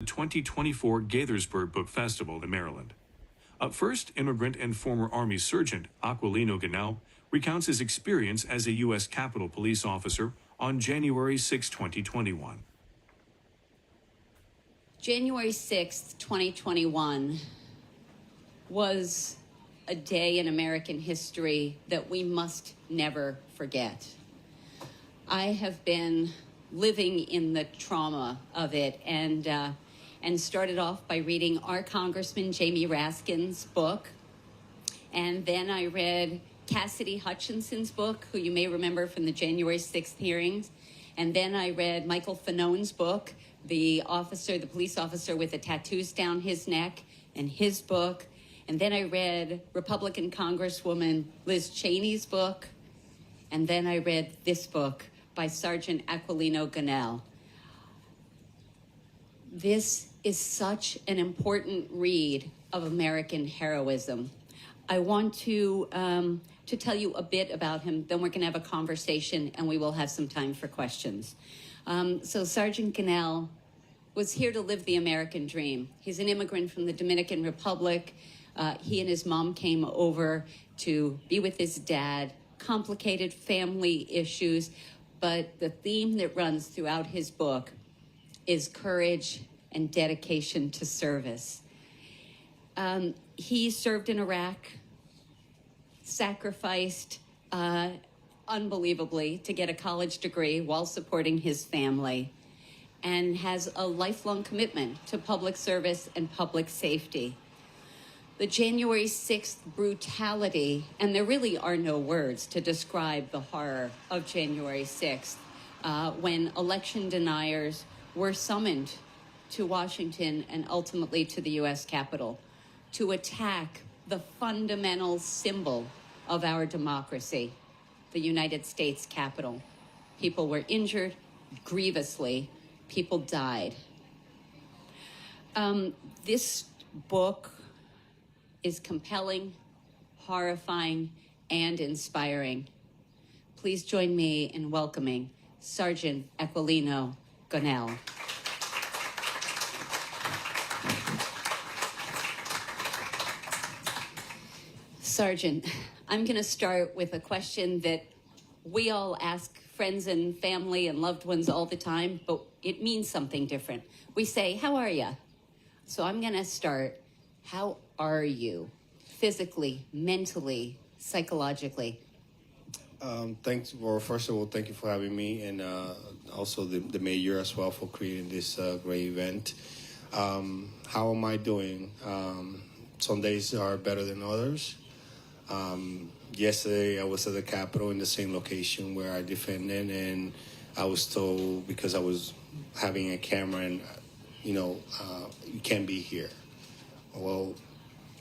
the 2024 Gaithersburg Book Festival in Maryland. Up first, immigrant and former Army Sergeant Aquilino Gonell recounts his experience as a U.S. Capitol Police officer on January 6, 2021. January 6th, 2021 was a day in American history that we must never forget. I have been living in the trauma of it and started off by reading our Congressman Jamie Raskin's book. And then I read Cassidy Hutchinson's book, who you may remember from the January 6th hearings. And then I read Michael Fanone's book, the police officer with the tattoos down his neck, and his book. And then I read Republican Congresswoman Liz Cheney's book. And then I read this book by Sergeant Aquilino Gonell. This is such an important read of American heroism. I want to tell you a bit about him, then we're going to have a conversation and we will have some time for questions. So Sergeant Gonell was here to live the American dream. He's an immigrant from the Dominican Republic. He and his mom came over to be with his dad, complicated family issues, but the theme that runs throughout his book is courage and dedication to service. He served in Iraq, sacrificed unbelievably to get a college degree while supporting his family, and has a lifelong commitment to public service and public safety. The January 6th brutality, and there really are no words to describe the horror of January 6th, when election deniers were summoned to Washington and ultimately to the U.S. Capitol to attack the fundamental symbol of our democracy, the United States Capitol. People were injured grievously. People died. This book is compelling, horrifying, and inspiring. Please join me in welcoming Sergeant Aquilino Gonell. Sergeant, I'm going to start with a question that we all ask friends and family and loved ones all the time, but it means something different. We say, how are you? So I'm going to start, how are you? Physically, mentally, psychologically? Thanks for, first of all, thank you for having me, and also the mayor as well for creating this great event. How am I doing? Some days are better than others. Yesterday I was at the Capitol in the same location where I defended, and I was told, because I was having a camera, and you can't be here. Well,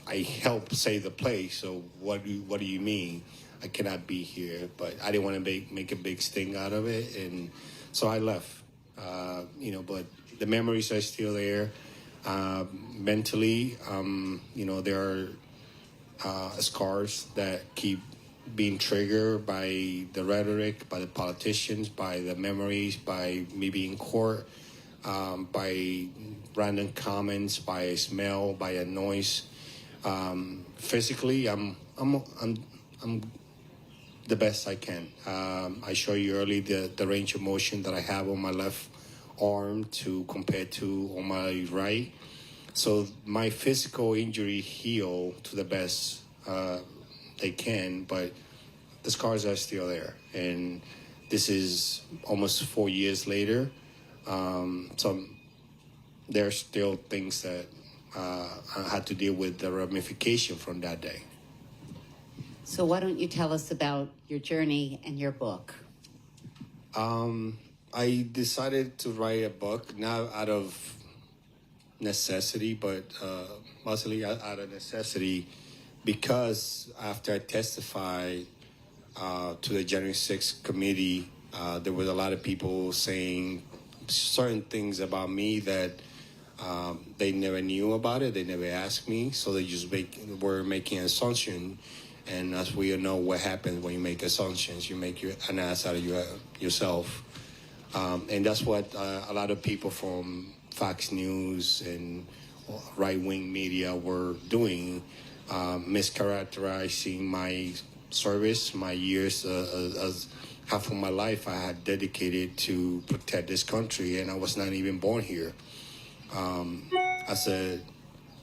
I helped save the place, so what do you mean I cannot be here? But I didn't want to make a big sting out of it, and so I left. But the memories are still there. Mentally, there are scars that keep being triggered by the rhetoric, by the politicians, by the memories, by me being in court, by random comments, by a smell, by a noise. Physically, I'm the best I can. I showed you earlier the range of motion that I have on my left arm compared to on my right. So my physical injury healed to the best they can, but the scars are still there. And this is almost 4 years later. So there's still things that I had to deal with, the ramification from that day. So why don't you tell us about your journey and your book? I decided to write a book, not out of necessity, but mostly out of necessity, because after I testified to the January 6th committee, there was a lot of people saying certain things about me that they never knew about it. They never asked me, so they just were making an assumption. And as we all know, what happens when you make assumptions, you make an ass out of yourself. And that's what a lot of people from Fox News and right-wing media were doing, mischaracterizing my service, my years as half of my life I had dedicated to protect this country, and I was not even born here. As a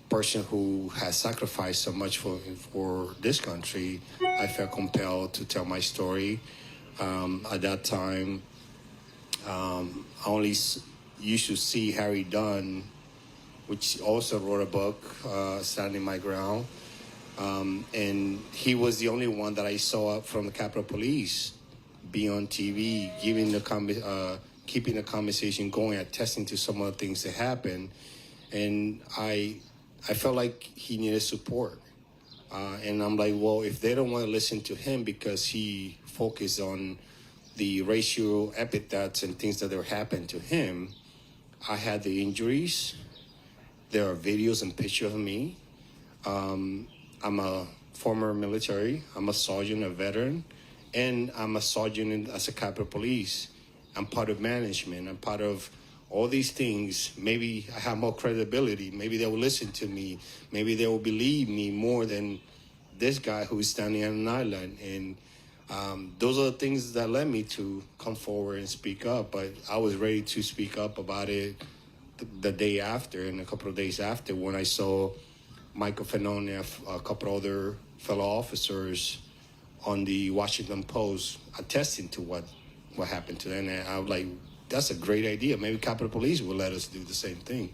person who has sacrificed so much for this country, I felt compelled to tell my story. At that time, I only used to see Harry Dunn, which also wrote a book, Standing My Ground. And he was the only one that I saw from the Capitol Police be on TV, keeping the conversation going, attesting to some of the things that happened. And I felt like he needed support. And I'm like, well, if they don't want to listen to him because he focused on the racial epithets and things that were happening to him, I had the injuries. There are videos and pictures of me. I'm a former military. I'm a sergeant, a veteran, and I'm a sergeant as a Capitol Police. I'm part of management. I'm part of all these things. Maybe I have more credibility. Maybe they will listen to me. Maybe they will believe me more than this guy who's standing on an island. And those are the things that led me to come forward and speak up. But I was ready to speak up about it the day after and a couple of days after when I saw Michael Fanone and a couple other fellow officers on the Washington Post attesting to what happened to them. And I was like, that's a great idea. Maybe Capitol Police will let us do the same thing.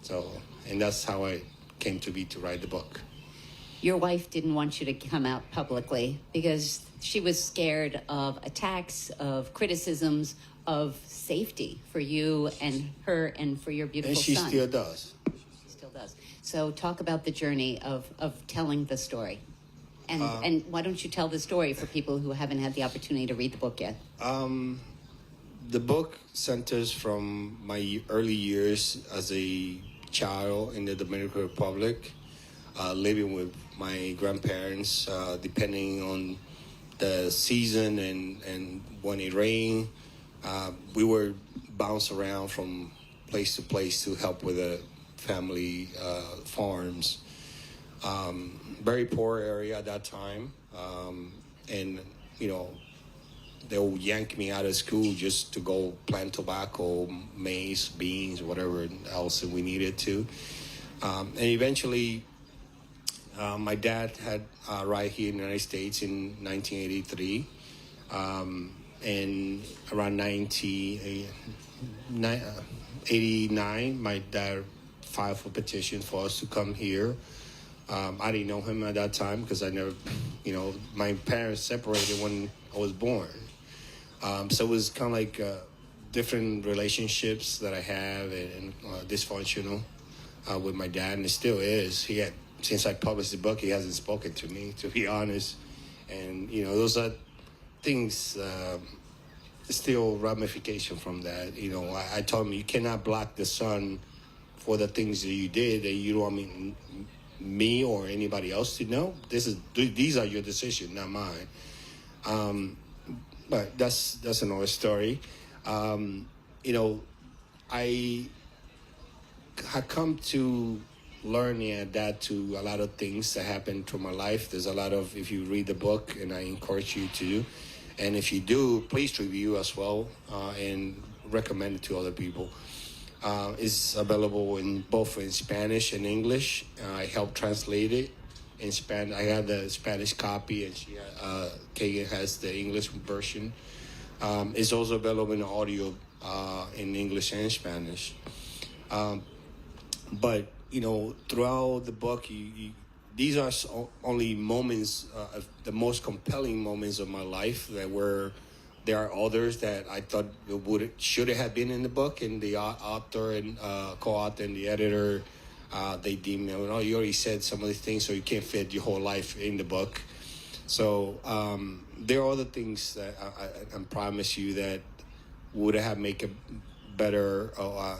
So, and that's how I came to be to write the book. Your wife didn't want you to come out publicly because she was scared of attacks, of criticisms, of safety for you and her and for your beautiful son. And she still does. She still does. So talk about the journey of telling the story. And why don't you tell the story for people who haven't had the opportunity to read the book yet? The book centers from my early years as a child in the Dominican Republic, living with my grandparents, depending on the season and when it rained. We were bounced around from place to place to help with the family farms. Very poor area at that time. And, you know, they would yank me out of school just to go plant tobacco, maize, beans, whatever else we needed to. And eventually, my dad had arrived here in the United States in 1983. And around 1989, my dad filed for petition for us to come here. I didn't know him at that time because I never, you know, my parents separated when I was born. So it was kind of like different relationships that I have and dysfunctional with my dad, and it still is. Since I published the book, he hasn't spoken to me, to be honest. And, you know, those are things, still ramification from that. You know, I told him, you cannot block the sun for the things that you did, and you don't want me or anybody else to know. These are your decisions, not mine. But that's another story. You know, I had come to learn and adapt to a lot of things that happened through my life. There's a lot of, if you read the book, and I encourage you to, and if you do, please review as well and recommend it to other people. It's available both in Spanish and English. I helped translate it in Spanish. I have the Spanish copy, and Kagan has the English version. It's also available in audio in English and Spanish. But, you know, throughout the book, these are only moments, the most compelling moments of my life there are others that I thought should have been in the book, and the author and co-author and the editor, they deemed me, oh, you already said some of these things, so you can't fit your whole life in the book. So there are other things that I promise you that would have made a better,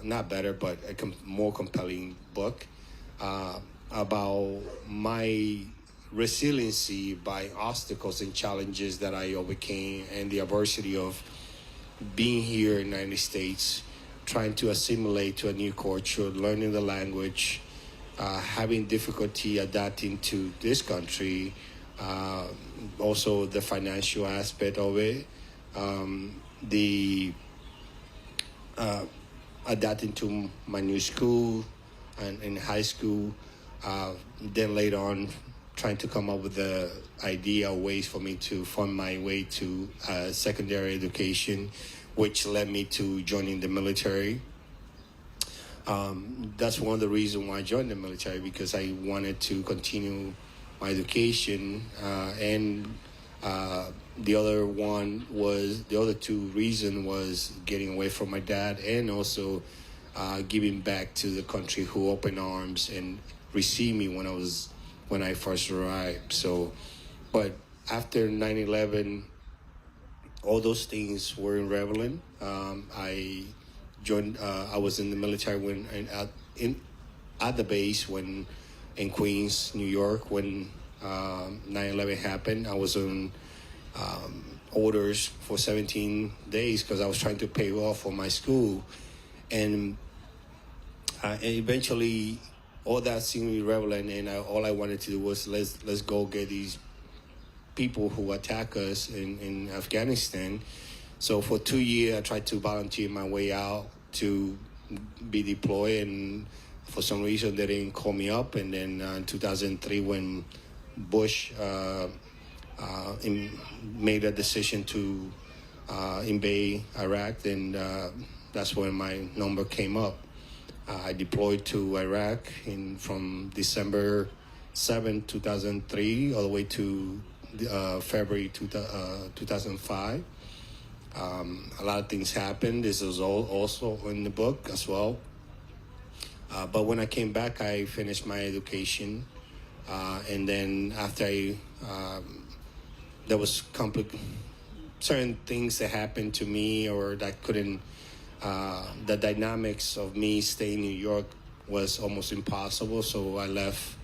not better, but a more compelling book about my resiliency by obstacles and challenges that I overcame, and the adversity of being here in the United States trying to assimilate to a new culture, learning the language, having difficulty adapting to this country, also the financial aspect of it, the adapting to my new school and in high school, then later on trying to come up with the idea ways for me to fund my way to secondary education, which led me to joining the military. That's one of the reasons why I joined the military, because I wanted to continue my education, and the other two reasons was getting away from my dad, and also giving back to the country who opened arms and received me when I first arrived. So, but after 9/11, all those things were irrelevant. I joined. I was in the military when at the base when in Queens, New York, when 9/11 happened. I was on orders for 17 days because I was trying to pay off for my school, and eventually all that seemed irrelevant, and all I wanted to do was let's go get these people who attack us in Afghanistan. So for 2 years, I tried to volunteer my way out to be deployed, and for some reason they didn't call me up. And then in 2003, when Bush made a decision to invade Iraq, then that's when my number came up. I deployed to Iraq from December 7, 2003, all the way to February 2005. A lot of things happened. This is also in the book as well. But when I came back, I finished my education. And then after there was certain things that happened to me, or that couldn't, the dynamics of me staying in New York was almost impossible. So I left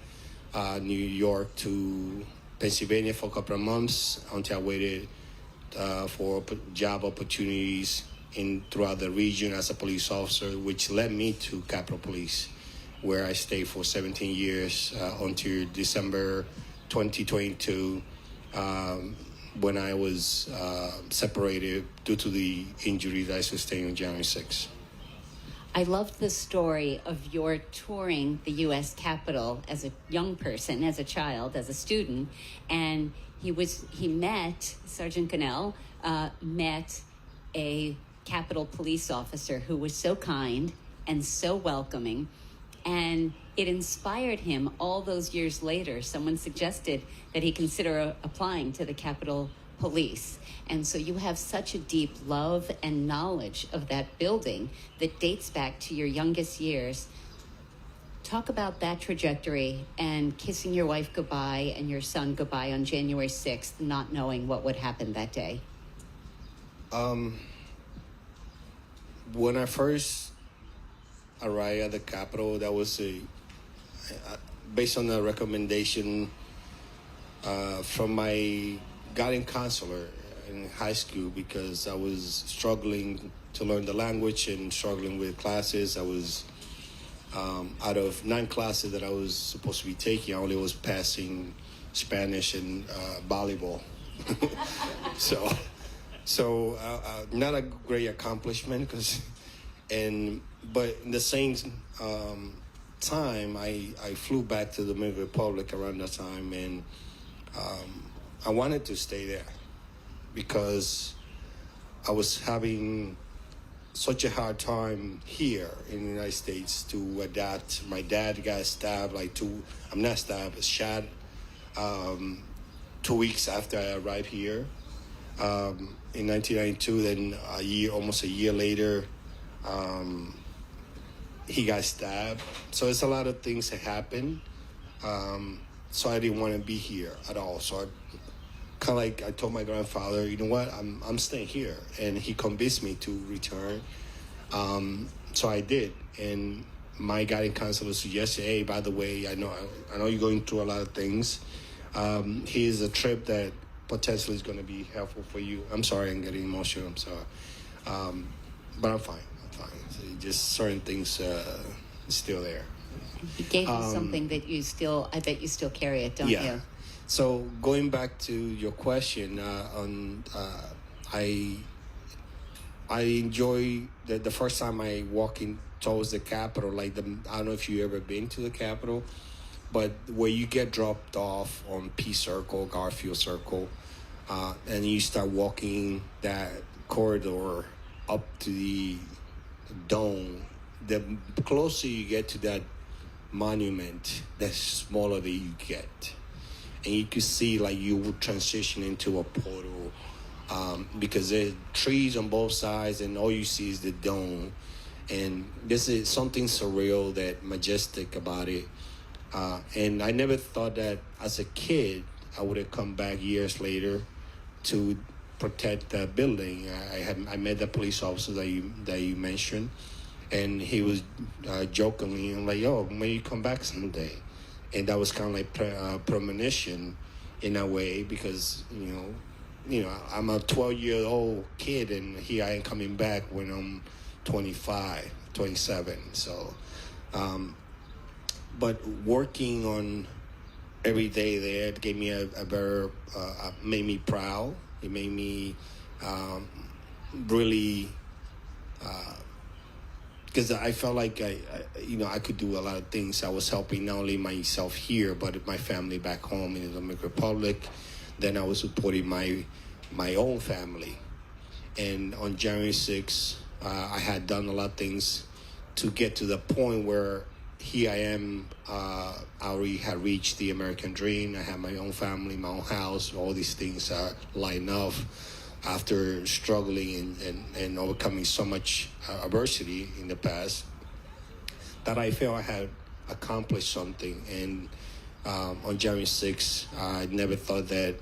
New York to Pennsylvania for a couple of months until I waited for job opportunities throughout the region as a police officer, which led me to Capitol Police, where I stayed for 17 years until December 2022, when I was separated due to the injuries I sustained on January 6th. I loved the story of your touring the U.S. Capitol as a young person, as a child, as a student, and Sergeant Gonell met a Capitol police officer who was so kind and so welcoming, and it inspired him all those years later. Someone suggested that he consider applying to the Capitol Police. And so you have such a deep love and knowledge of that building that dates back to your youngest years. Talk about that trajectory and kissing your wife goodbye and your son goodbye on January 6th, not knowing what would happen that day. When I first arrived at the Capitol, that was based on a recommendation from my guidance counselor in high school, because I was struggling to learn the language and struggling with classes. I was out of 9 classes that I was supposed to be taking, I only was passing Spanish and volleyball. So not a great accomplishment, but in the same time, I flew back to the Dominican Republic around that time, and I wanted to stay there because I was having such a hard time here in the United States to adapt. My dad got stabbed, shot 2 weeks after I arrived here in 1992. Then almost a year later, he got stabbed. So it's a lot of things that happened. So I didn't want to be here at all. So I told my grandfather, you know what, I'm staying here, and he convinced me to return. So I did, and my guidance counselor suggested, hey, by the way, I know you're going through a lot of things. Here's a trip that potentially is going to be helpful for you. I'm sorry, I'm getting emotional. I'm sorry, but I'm fine. just certain things still there. He gave you something that I bet you still carry it, don't you? So going back to your question, I enjoy the first time I walk in towards the Capitol. Like I don't know if you ever been to the Capitol, but where you get dropped off on P Circle, Garfield Circle, and you start walking that corridor up to the dome. The closer you get to that monument, the smaller that you get. And you could see like you would transition into a portal because there's trees on both sides and all you see is the dome. And this is something surreal, that majestic about it. And I never thought that as a kid I would have come back years later to protect the building. I met the police officer that you mentioned, and he was jokingly, I'm like, yo, maybe you come back someday. And that was kind of like premonition in a way, because you know I'm a 12-year-old kid, and here I am coming back when I'm 25, 27. So, but working on every day there, it gave me a better, made me proud. It made me really. Because I felt like I could do a lot of things. I was helping not only myself here, but my family back home in the Dominican Republic. Then I was supporting my own family. And on January 6th, I had done a lot of things to get to the point where here I am. I already had reached the American dream. I have my own family, my own house. All these things are lined up after struggling and overcoming so much adversity in the past, that I felt I had accomplished something. And on January 6th, I never thought that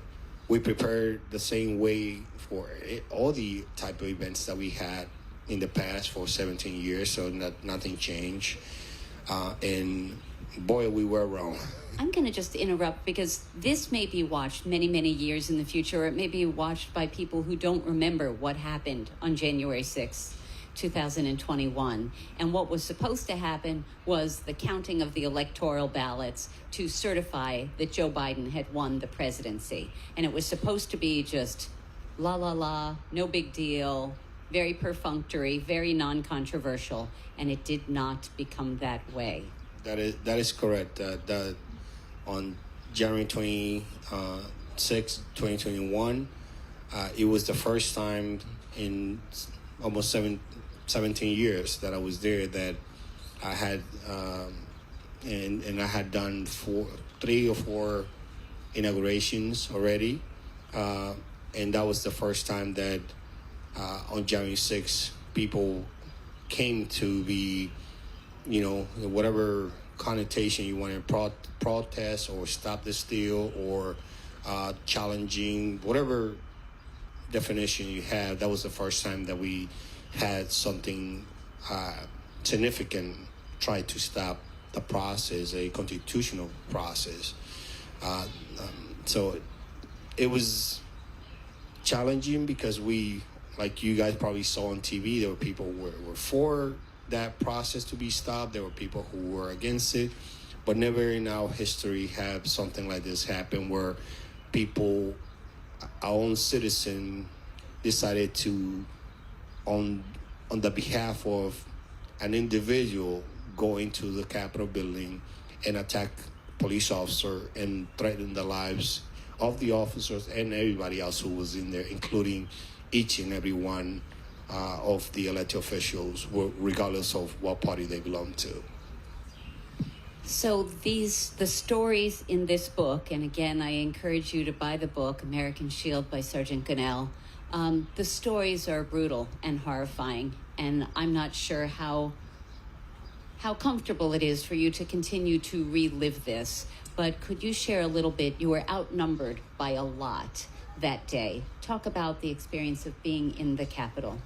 we prepared the same way for all the type of events that we had in the past for 17 years, so nothing changed. And boy, we were wrong. I'm going to just interrupt, because this may be watched many, many years in the future, or it may be watched by people who don't remember what happened on January 6th, 2021. And what was supposed to happen was the counting of the electoral ballots to certify that Joe Biden had won the presidency. And it was supposed to be just la, la, la, no big deal, very perfunctory, very non-controversial, and it did not become that way. That is correct. On January 26, 2021, it was the first time in almost 17 years that I was there that I had, and I had done 3 or 4 inaugurations already, and that was the first time that on January 6, people came to be, whatever connotation you want to protest or stop the steal or challenging, whatever definition you have. That was the first time that we had something significant try to stop the process, a constitutional process. So it was challenging because we, like you guys probably saw on TV, there were people who were for that process to be stopped. There were people who were against it, but never in our history have something like this happen where people, our own citizen, decided to, on the behalf of an individual, go into the Capitol building and attack police officer and threaten the lives of the officers and everybody else who was in there, including each and every one of the elected officials, regardless of what party they belong to. So the stories in this book, and again, I encourage you to buy the book, American Shield by Sergeant Gonell. The stories are brutal and horrifying, and I'm not sure how comfortable it is for you to continue to relive this, but could you share a little bit? You were outnumbered by a lot that day. Talk about the experience of being in the Capitol.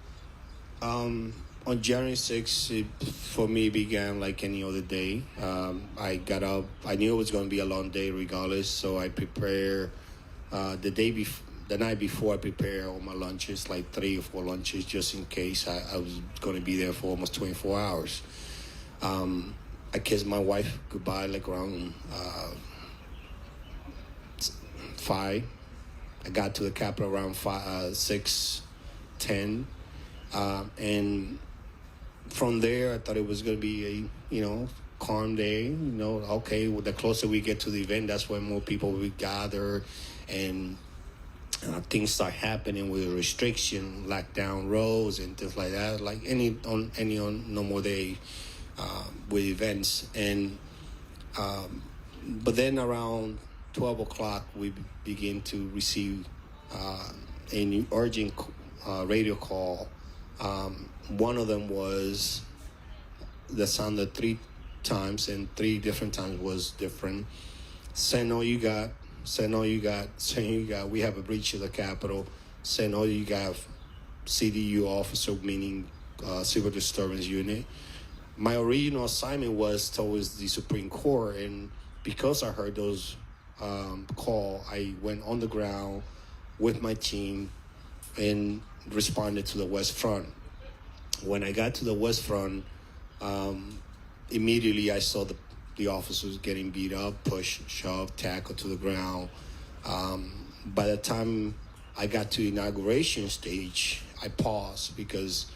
On January 6th, it, for me, began like any other day. I got up. I knew it was going to be a long day regardless, so I prepared the the night before, I prepared all my lunches, like 3 or 4 lunches, just in case I was going to be there for almost 24 hours. I kissed my wife goodbye like around 5. I got to the Capitol around 6:10, and from there I thought it was going to be a calm day. Okay, well, the closer we get to the event, that's when more people will gather, and things start happening with restriction, lockdown roads and things like that, like any normal day with events. And but then around 12 o'clock, we begin to receive a new urgent radio call. One of them was that sounded 3 times, and 3 different times was different. Send all you got. Send all you got. Send all you got. We have a breach of the Capitol. Send all you got. CDU officer, meaning civil disturbance unit. My original assignment was towards the Supreme Court, and because I heard those call, I went on the ground with my team and responded to the West Front. When I got to the West Front, immediately I saw the officers getting beat up, pushed, shoved, tackled to the ground. By the time I got to the inauguration stage, I paused because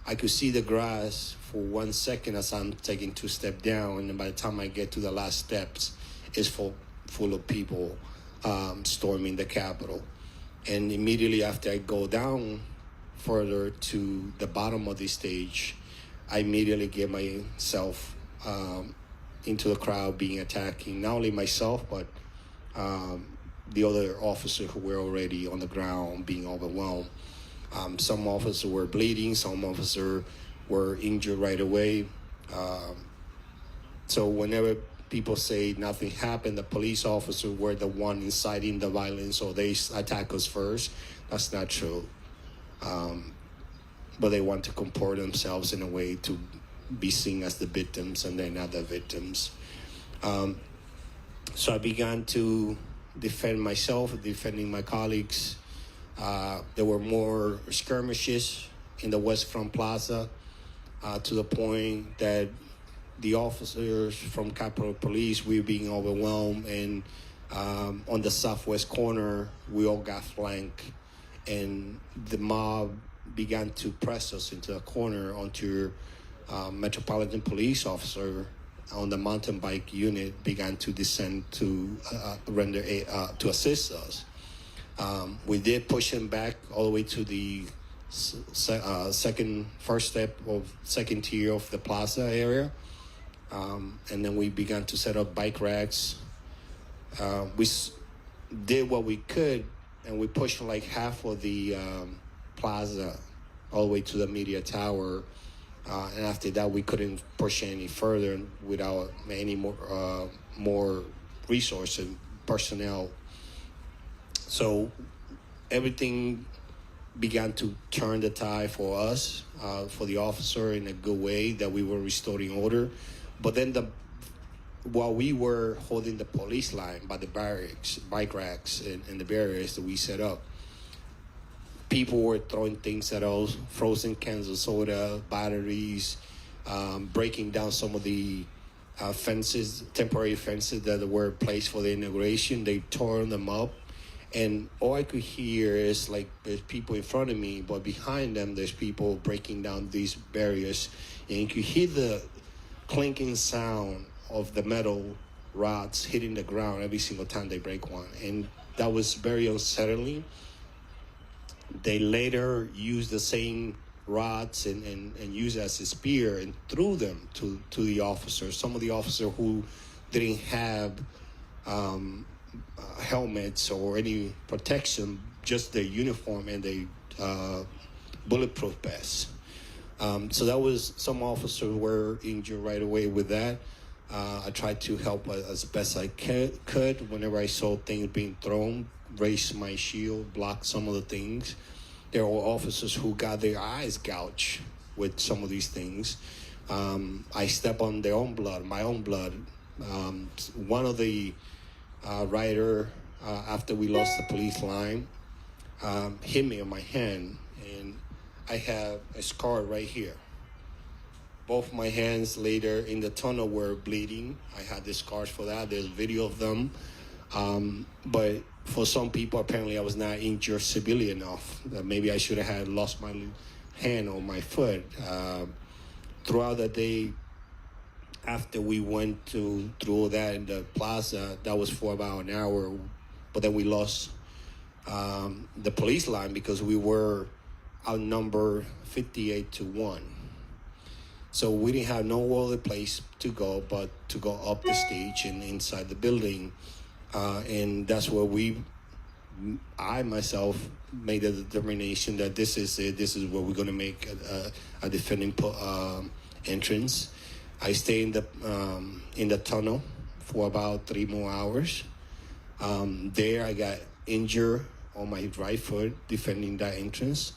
I could see the grass for 1 second as I'm taking 2 steps down, and then by the time I get to the last steps, it's full of people storming the Capitol. And immediately after I go down further to the bottom of the stage, I immediately get myself into the crowd being attacking, not only myself, but the other officers who were already on the ground being overwhelmed. Some officers were bleeding, some officers were injured right away. So whenever people say nothing happened, the police officers were the one inciting the violence, or they attack us first, that's not true. But they want to comport themselves in a way to be seen as the victims, and they're not the victims. So I began to defend myself, defending my colleagues. There were more skirmishes in the West Front Plaza to the point that the officers from Capitol Police were being overwhelmed, and on the southwest corner, we all got flanked, and the mob began to press us into a corner onto Metropolitan Police officer on the mountain bike unit began to descend to render to assist us. We did push him back all the way to the first step of second tier of the plaza area, and then we began to set up bike racks. We did what we could, and we pushed like half of the plaza all the way to the media tower. And after that, we couldn't push any further without any more resources and personnel. So everything began to turn the tide for us, for the officer, in a good way, that we were restoring order. But then while we were holding the police line by the barracks, bike racks, and the barriers that we set up, people were throwing things at us, frozen cans of soda, batteries, breaking down some of the fences, temporary fences that were placed for the inauguration. They tore them up. And all I could hear is like there's people in front of me, but behind them there's people breaking down these barriers. And you could hear the clinking sound of the metal rods hitting the ground every single time they break one. And that was very unsettling. They later used the same rods and used as a spear and threw them to the officers. Some of the officers who didn't have helmets or any protection, just their uniform and their bulletproof vests. So that was, some officers were injured right away with that. I tried to help as best I could. Whenever I saw things being thrown, raise my shield, block some of the things. There were officers who got their eyes gouged with some of these things. I stepped on their own blood, my own blood. One of the rider, after we lost the police line, hit me on my hand, and I have a scar right here. Both my hands later in the tunnel were bleeding. I had the scars for that. There's video of them. But for some people, apparently I was not injured severely enough. Maybe I should have had lost my hand or my foot. Throughout the day, after we went through that in the plaza, that was for about an hour. But then we lost the police line because we were outnumbered 58-1. So we didn't have no other place to go but to go up the stage and inside the building. And that's where I myself made a determination that this is it. This is where we're going to make a defending entrance. I stayed in the tunnel for about 3 more hours. There I got injured on my right foot defending that entrance.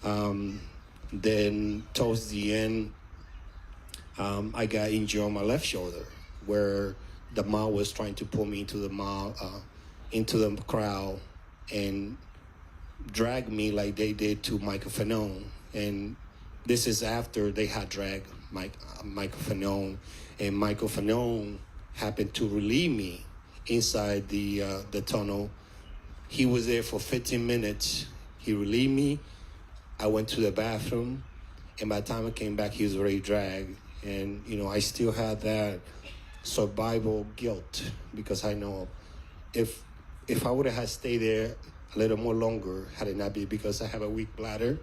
Then towards the end, I got injured on my left shoulder, where the mob was trying to pull me into the crowd and drag me like they did to Michael Fanone. And this is after they had dragged Michael Fanone, and Michael Fanone happened to relieve me inside the tunnel. He was there for 15 minutes. He relieved me. I went to the bathroom, and by the time I came back, he was already dragged. And, I still had that survival guilt, because I know if I would have stayed there a little more longer, had it not been because I have a weak bladder,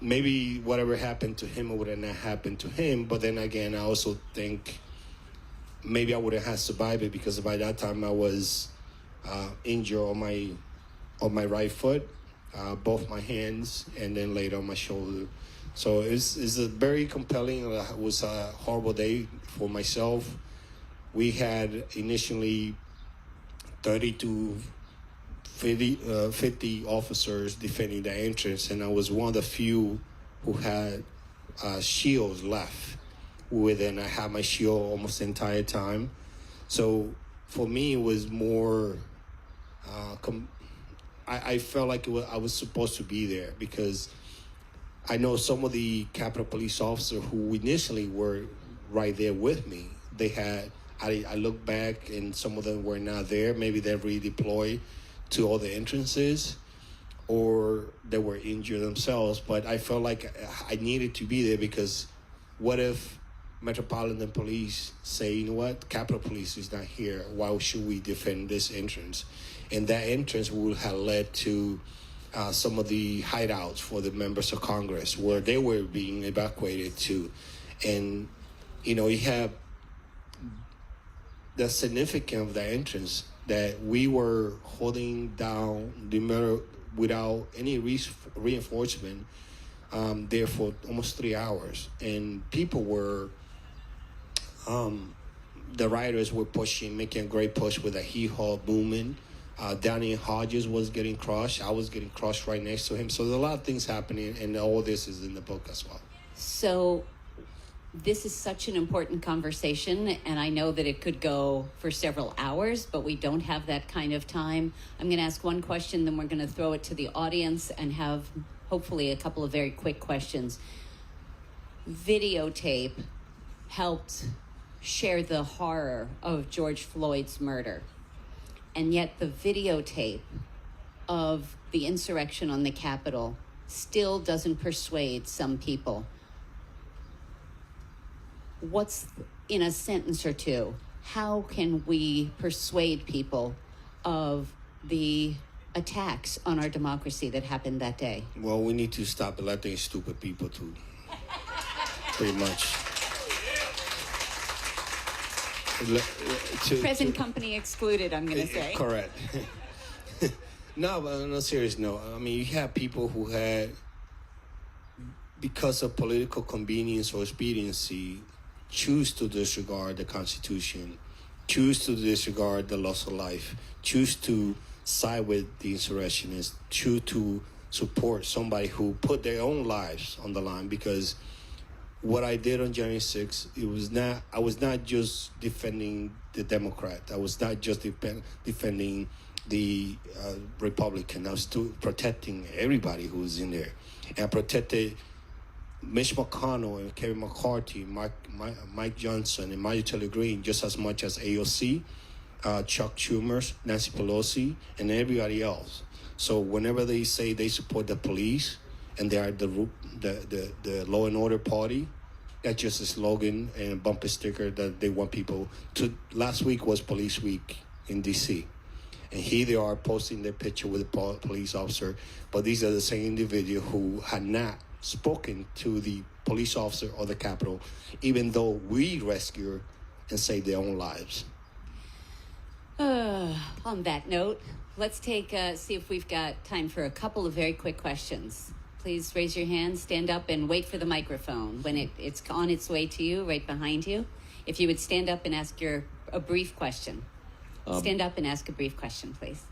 maybe whatever happened to him would have not happened to him. But then again, I also think maybe I would have had survived it, because by that time I was injured on my right foot, both my hands, and then later on my shoulder. So it's a very compelling. It was a horrible day for myself. We had initially 30 to 50 officers defending the entrance, and I was one of the few who had shields left. And I had my shield almost the entire time. So for me, it was more. I felt like I was supposed to be there, because I know some of the Capitol Police officers who initially were right there with me. I look back and some of them were not there. Maybe they redeployed to all the entrances, or they were injured themselves. But I felt like I needed to be there, because what if Metropolitan Police say, you know what, Capitol Police is not here. Why should we defend this entrance? And that entrance would have led to some of the hideouts for the members of Congress, where they were being evacuated to. And, you have the significance of the entrance, that we were holding down the mirror without any reinforcement there for almost 3 hours. And people were, the rioters were making a great push with a hee-haw booming. Danny Hodges was getting crushed. I was getting crushed right next to him. So there's a lot of things happening, and all this is in the book as well. So this is such an important conversation, and I know that it could go for several hours, but we don't have that kind of time. I'm going to ask one question, then we're going to throw it to the audience and have hopefully a couple of very quick questions. Videotape helped share the horror of George Floyd's murder. And yet the videotape of the insurrection on the Capitol still doesn't persuade some people. What's, in a sentence or two, how can we persuade people of the attacks on our democracy that happened that day? Well, we need to stop electing stupid people too, pretty much. Present company excluded, I'm going to say. Correct. No, but on a serious note, I mean, you have people who had, because of political convenience or expediency, choose to disregard the Constitution, choose to disregard the loss of life, choose to side with the insurrectionists, choose to support somebody who put their own lives on the line. Because what I did on January 6th, I was not just defending the Democrat. I was not just defending the Republican. I was still protecting everybody who was in there. And I protected Mitch McConnell and Kevin McCarthy, Mike Johnson, and Marjorie Taylor Greene just as much as AOC, Chuck Schumer, Nancy Pelosi, and everybody else. So whenever they say they support the police and they are the law and order party, that's just a slogan and a bumper sticker that they want people to. Last week was Police Week in D.C. And here they are posting their picture with a police officer, but these are the same individual who had not spoken to the police officer or the Capitol, even though we rescued and saved their own lives. On that note, let's see if we've got time for a couple of very quick questions. Please raise your hand, stand up, and wait for the microphone when it's on its way to you, right behind you. If you would stand up and ask a brief question. Stand up and ask a brief question, please.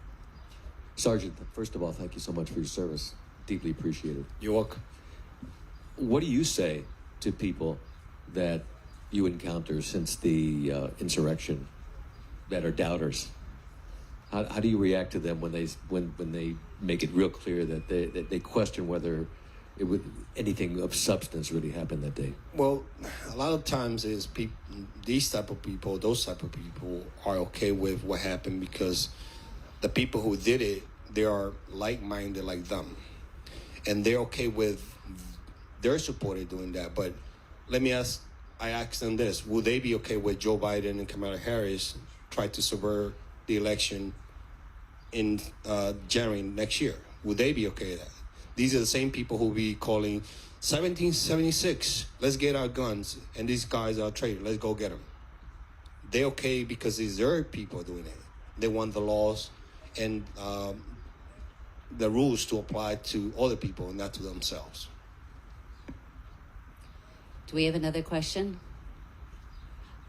Sergeant, first of all, thank you so much for your service. Deeply appreciated. You're welcome. What do you say to people that you encounter since the insurrection that are doubters? How do you react to them when they make it real clear that they question whether anything of substance really happened that day? Well, a lot of times those type of people are okay with what happened because the people who did it, they are like-minded like them. And they're okay with their supporter doing that. But I ask them this, would they be okay with Joe Biden and Kamala Harris try to subvert the election in January next year? Would they be okay with that? These are the same people who be calling 1776, let's get our guns, and these guys are traitors, let's go get them. They're okay because it's their people doing it. They want the laws and the rules to apply to other people, not to themselves. Do we have another question?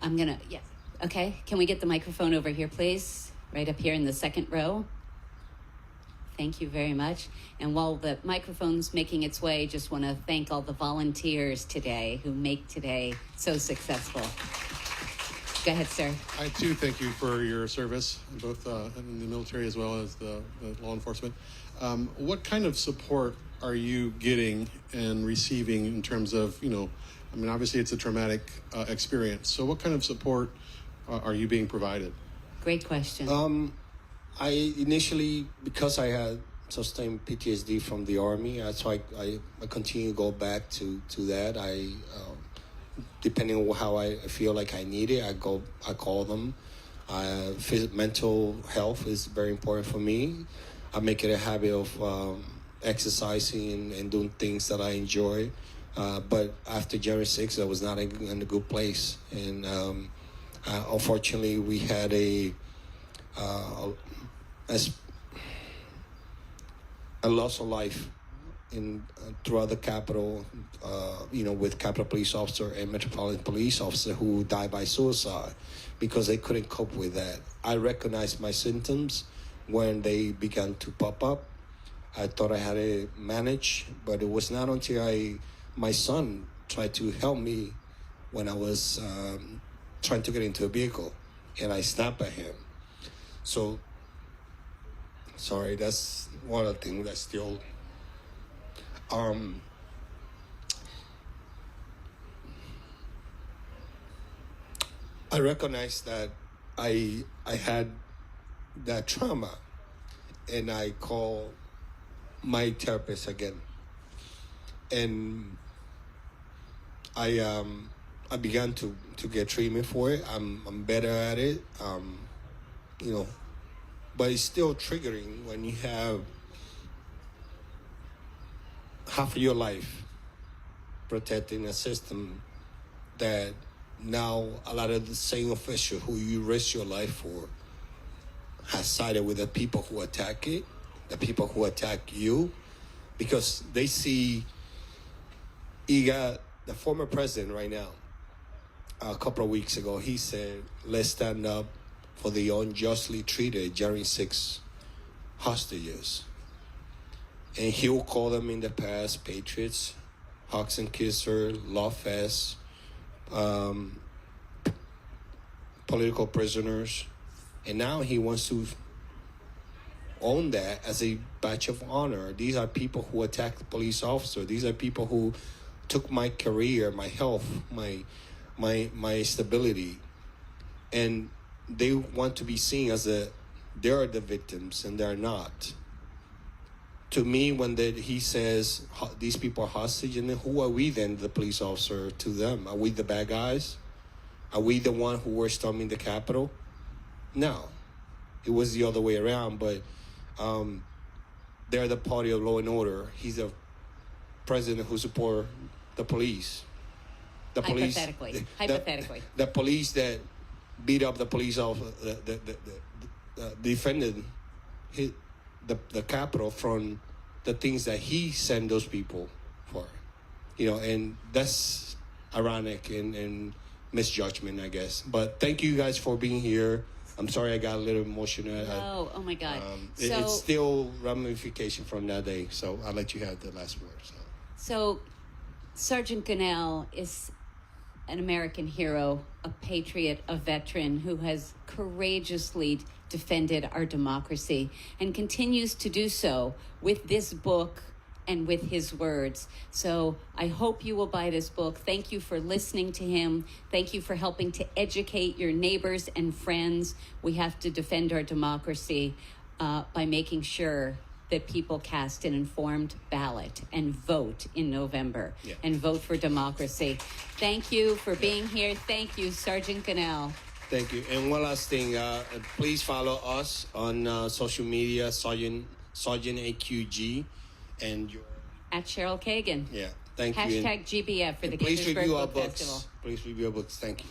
Yes. Okay, can we get the microphone over here, please? Right up here in the second row. Thank you very much. And while the microphone's making its way, just want to thank all the volunteers today who make today so successful. Go ahead, sir. I, too, thank you for your service, both in the military as well as the law enforcement. What kind of support are you getting and receiving in terms of, obviously it's a traumatic experience. So what kind of support are you being provided? Great question. I initially, because I had sustained PTSD from the Army, so I continue to go back to that. Depending on how I feel like I need it, I call them. Mental health is very important for me. I make it a habit of exercising and doing things that I enjoy. But after January 6th, I was not in a good place. And unfortunately, we had a loss of life throughout the Capitol, with Capitol Police Officer and Metropolitan Police Officer who died by suicide because they couldn't cope with that. I recognized my symptoms when they began to pop up. I thought I had it managed, but it was not until my son tried to help me when I was trying to get into a vehicle, and I snapped at him. So, sorry, that's one of the things that still... I recognize that I had that trauma, and I call my therapist again, and I began to get treatment for it. I'm better at it, but it's still triggering when you have half of your life protecting a system that now a lot of the same official who you risk your life for has sided with the people who attack it, the people who attack you, because they see you got the former president right now. A couple of weeks ago, he said, let's stand up for the unjustly treated January 6 hostages. And he will call them in the past patriots, Hawks and Kisser, Lawfest, political prisoners. And now he wants to own that as a badge of honor. These are people who attacked the police officer. These are people who took my career, my health, my stability, and they want to be seen as they're the victims, and they're not. To me, when he says these people are hostage, and then who are we then, the police officer, to them? Are we the bad guys? Are we the one who were storming the Capitol? No. It was the other way around, but they're the party of law and order. He's a president who support the police. The police. Hypothetically. The police that beat up the police officer, defended the Capitol from the things that he sent those people for. And that's ironic and misjudgment, I guess. But thank you guys for being here. I'm sorry I got a little emotional. Oh my God. It's still ramification from that day, so I'll let you have the last word. So Sergeant Gonell is an American hero, a patriot, a veteran who has courageously defended our democracy and continues to do so with this book and with his words. So I hope you will buy this book. Thank you for listening to him. Thank you for helping to educate your neighbors and friends. We have to defend our democracy by making sure that people cast an informed ballot and vote in November and vote for democracy. Thank you for being here. Thank you, Sergeant Gonell. Thank you. And one last thing, please follow us on social media, Sergeant AQG, and your... At Cheryl Kagan. Yeah, thank you. Hashtag GBF for the Gaithersburg Book Festival. Please review our books. Thank you.